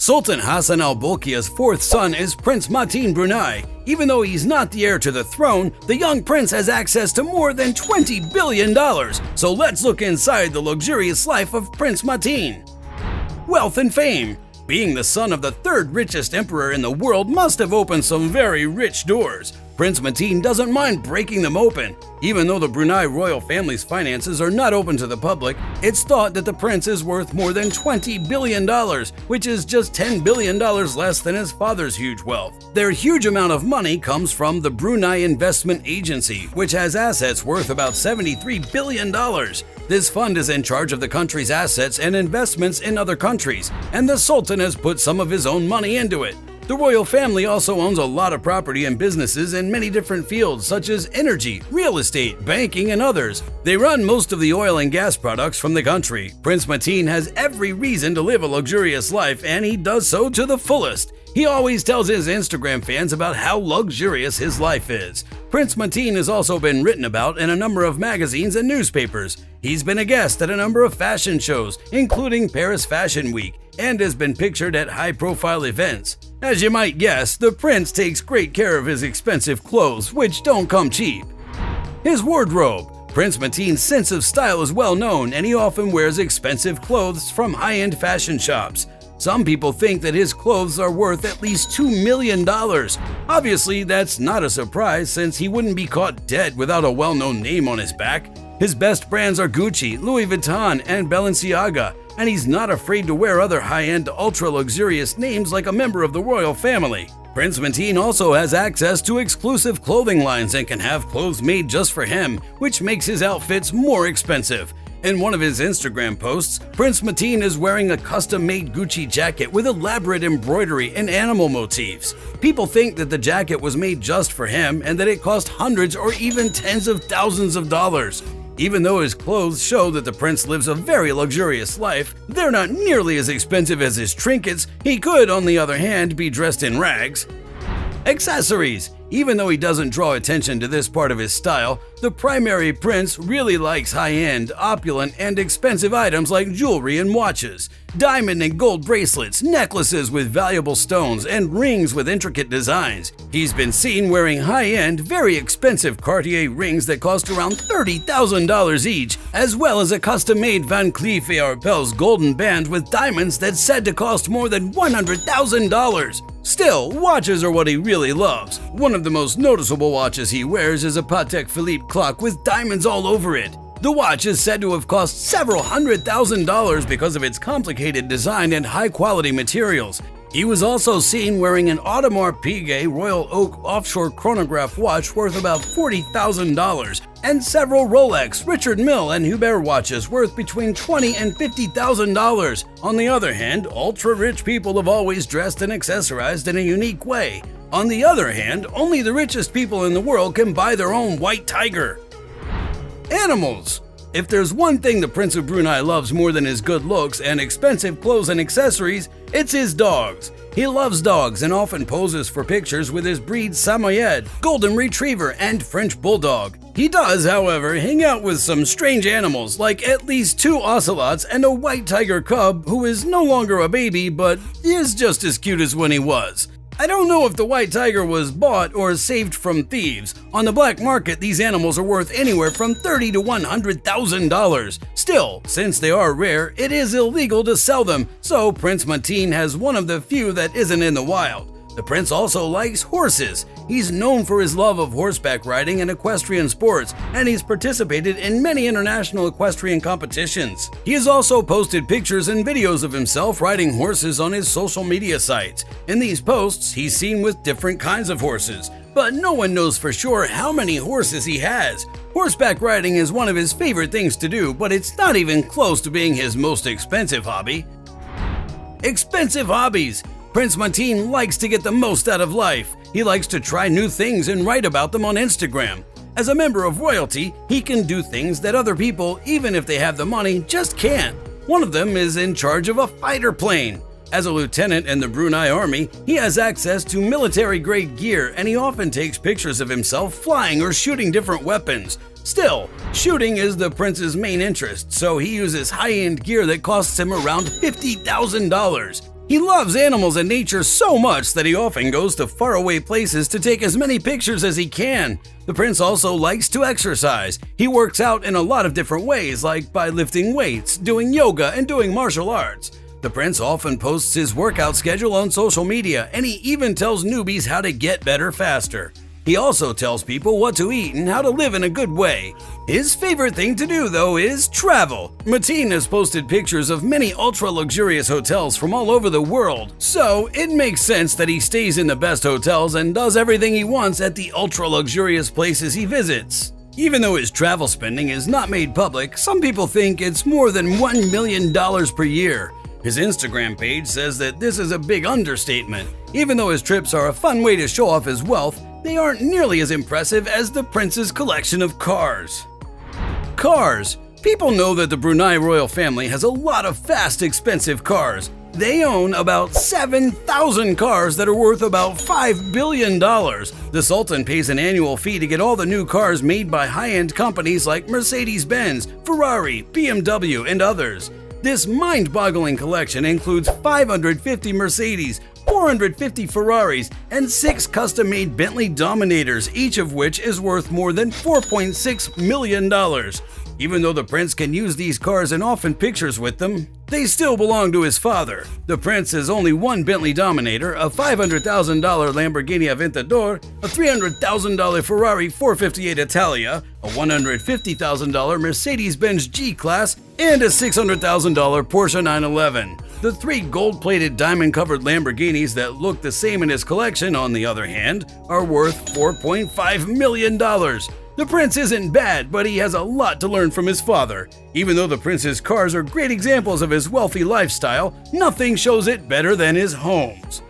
Sultan Hassanal Bolkiah's fourth son is Prince Mateen Brunei. Even though he's not the heir to the throne, the young prince has access to more than $20 billion. So let's look inside the luxurious life of Prince Mateen. Wealth and fame. Being the son of the third richest emperor in the world must have opened some very rich doors. Prince Mateen doesn't mind breaking them open. Even though the Brunei royal family's finances are not open to the public, it's thought that the prince is worth more than $20 billion, which is just $10 billion less than his father's huge wealth. Their huge amount of money comes from the Brunei Investment Agency, which has assets worth about $73 billion. This fund is in charge of the country's assets and investments in other countries, and the Sultan has put some of his own money into it. The royal family also owns a lot of property and businesses in many different fields such as energy, real estate, banking, and others. They run most of the oil and gas products from the country. Prince Mateen has every reason to live a luxurious life, and he does so to the fullest. He always tells his Instagram fans about how luxurious his life is. Prince Mateen has also been written about in a number of magazines and newspapers. He's been a guest at a number of fashion shows, including Paris Fashion Week, and has been pictured at high-profile events. As you might guess, the prince takes great care of his expensive clothes, which don't come cheap. His wardrobe. Prince Mateen's sense of style is well known, and he often wears expensive clothes from high-end fashion shops. Some people think that his clothes are worth at least $2 million. Obviously, that's not a surprise since he wouldn't be caught dead without a well-known name on his back. His best brands are Gucci, Louis Vuitton, and Balenciaga, and he's not afraid to wear other high-end, ultra-luxurious names like a member of the royal family. Prince Mateen also has access to exclusive clothing lines and can have clothes made just for him, which makes his outfits more expensive. In one of his Instagram posts, Prince Mateen is wearing a custom-made Gucci jacket with elaborate embroidery and animal motifs. People think that the jacket was made just for him and that it cost hundreds or even tens of thousands of dollars. Even though his clothes show that the prince lives a very luxurious life, they're not nearly as expensive as his trinkets. He could, on the other hand, be dressed in rags. Accessories. Even though he doesn't draw attention to this part of his style, the primary prince really likes high-end, opulent, and expensive items like jewelry and watches, diamond and gold bracelets, necklaces with valuable stones, and rings with intricate designs. He's been seen wearing high-end, very expensive Cartier rings that cost around $30,000 each, as well as a custom-made Van Cleef & Arpels golden band with diamonds that's said to cost more than $100,000. Still, watches are what he really loves. One of the most noticeable watches he wears is a Patek Philippe clock with diamonds all over it. The watch is said to have cost several $100,000 because of its complicated design and high-quality materials. He was also seen wearing an Audemars Piguet Royal Oak offshore chronograph watch worth about $40,000 and several Rolex, Richard Mille, and Hubert watches worth between $20,000 and $50,000. On the other hand, ultra-rich people have always dressed and accessorized in a unique way. On the other hand, only the richest people in the world can buy their own white tiger. Animals. If there's one thing the Prince of Brunei loves more than his good looks and expensive clothes and accessories, it's his dogs. He loves dogs and often poses for pictures with his breed Samoyed, Golden Retriever, and French Bulldog. He does, however, hang out with some strange animals like at least 2 ocelots and a white tiger cub who is no longer a baby but is just as cute as when he was. I don't know if the white tiger was bought or saved from thieves. On the black market, these animals are worth anywhere from $30,000 to $100,000. Still, since they are rare, it is illegal to sell them, so Prince Mateen has one of the few that isn't in the wild. The prince also likes horses. He's known for his love of horseback riding and equestrian sports, and he's participated in many international equestrian competitions. He has also posted pictures and videos of himself riding horses on his social media sites. In these posts, he's seen with different kinds of horses, but no one knows for sure how many horses he has. Horseback riding is one of his favorite things to do, but it's not even close to being his most expensive hobby. Expensive hobbies. Prince Mateen likes to get the most out of life. He likes to try new things and write about them on Instagram. As a member of royalty, he can do things that other people, even if they have the money, just can't. One of them is in charge of a fighter plane. As a lieutenant in the Brunei Army, he has access to military-grade gear, and he often takes pictures of himself flying or shooting different weapons. Still, shooting is the prince's main interest, so he uses high-end gear that costs him around $50,000. He loves animals and nature so much that he often goes to faraway places to take as many pictures as he can. The prince also likes to exercise. He works out in a lot of different ways, like by lifting weights, doing yoga, and doing martial arts. The prince often posts his workout schedule on social media, and he even tells newbies how to get better faster. He also tells people what to eat and how to live in a good way. His favorite thing to do, though, is travel. Mateen has posted pictures of many ultra-luxurious hotels from all over the world, so it makes sense that he stays in the best hotels and does everything he wants at the ultra-luxurious places he visits. Even though his travel spending is not made public, some people think it's more than $1 million per year. His Instagram page says that this is a big understatement. Even though his trips are a fun way to show off his wealth, they aren't nearly as impressive as the prince's collection of cars. Cars. People know that the Brunei royal family has a lot of fast, expensive cars. They own about 7,000 cars that are worth about $5 billion. The Sultan pays an annual fee to get all the new cars made by high-end companies like Mercedes-Benz, Ferrari, BMW, and others. This mind-boggling collection includes 550 Mercedes, 450 Ferraris, and 6 custom-made Bentley Dominators, each of which is worth more than $4.6 million. Even though the prince can use these cars in often pictures with them, they still belong to his father. The prince has only one Bentley Dominator, a $500,000 Lamborghini Aventador, a $300,000 Ferrari 458 Italia, a $150,000 Mercedes-Benz G-Class, and a $600,000 Porsche 911. The 3 gold-plated diamond-covered Lamborghinis that look the same in his collection, on the other hand, are worth $4.5 million. The prince isn't bad, but he has a lot to learn from his father. Even though the prince's cars are great examples of his wealthy lifestyle, nothing shows it better than his homes.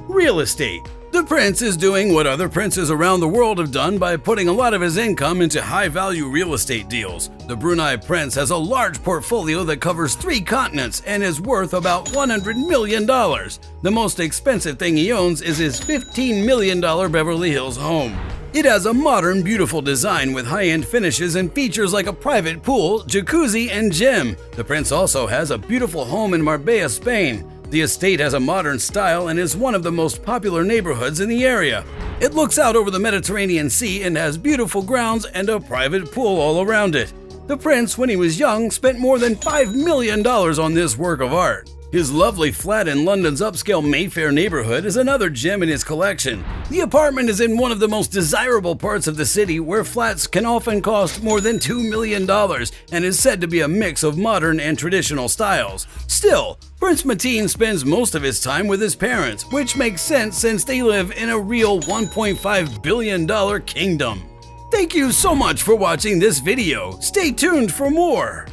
Real estate. The prince is doing what other princes around the world have done by putting a lot of his income into high-value real estate deals. The Brunei prince has a large portfolio that covers 3 continents and is worth about $100 million. The most expensive thing he owns is his $15 million Beverly Hills home. It has a modern, beautiful design with high-end finishes and features like a private pool, jacuzzi, and gym. The prince also has a beautiful home in Marbella, Spain. The estate has a modern style and is one of the most popular neighborhoods in the area. It looks out over the Mediterranean Sea and has beautiful grounds and a private pool all around it. The prince, when he was young, spent more than $5 million on this work of art. His lovely flat in London's upscale Mayfair neighborhood is another gem in his collection. The apartment is in one of the most desirable parts of the city, where flats can often cost more than $2 million and is said to be a mix of modern and traditional styles. Still, Prince Mateen spends most of his time with his parents, which makes sense since they live in a real $1.5 billion kingdom. Thank you so much for watching this video. Stay tuned for more.